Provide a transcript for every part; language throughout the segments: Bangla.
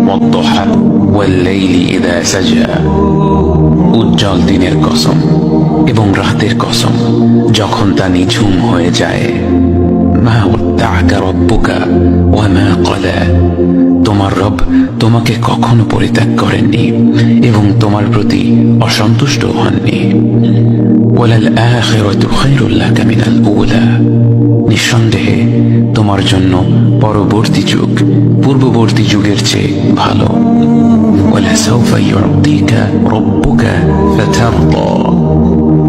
والضحى والليل إذا سجى উজ্জ্বল দিনের কসম এবং রাতের কসম যখন তা নিঝুম হয়ে যায়। মা ওয়াদ্দাআকা রাব্বুকা ওয়া মা ক্বালা, তোমার রব তোমাকে কখনো পরিত্যাগ করেননি এবং তোমার প্রতি অসন্তুষ্ট হননি। ওয়ালাল আখিরাতু খায়রুল লাকা মিনাল উলা, নিঃসন্দেহে তোমার জন্য পরবর্তী যুগ পূর্ববর্তী যুগের চেয়ে ভালো। ওয়ালাসাউফা ইউতিকা রাব্বুকা ফাতারদা,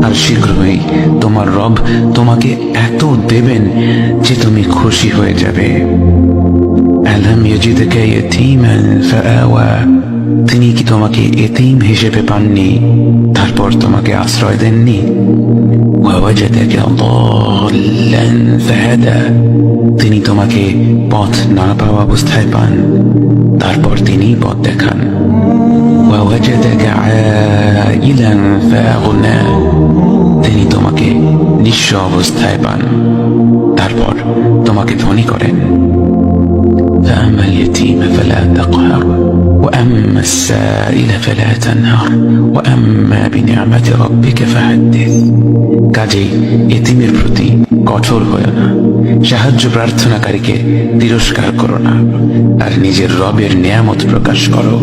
আর শীঘ্রই তোমার রব তোমাকে এত দেবেন যে তুমি খুশি হয়ে যাবে। আলাম ইয়াজিদকা ইয়াতীমান ফাআওয়া, তিনি কি তোমাকে এতিম হিসেবে পাননি তারপর তোমাকে আশ্রয় দেননি? ওয়াওয়াজাদাকা দাল্লান ফাহাদা, তিনি তোমাকে পথ না পাওয়া অবস্থায় পান তারপর তিনি পথ দেখান। ওয়াওয়াজাদাকা আইলান ফাআগনা, তিনি তোমাকে নিঃস্ব অবস্থায় পান তারপর তোমাকে ধনী করেন। فأما اليتيم فلا تقهر وأما السائل فلا تنهر وأما بنعمة ربك فحدث, কাজেই এতিমের প্রতি কঠোর হয়ো না, সাহায্য প্রার্থনাকারীকে তিরস্কার করো না, আর নিজের রবের নিয়ামত প্রকাশ করো।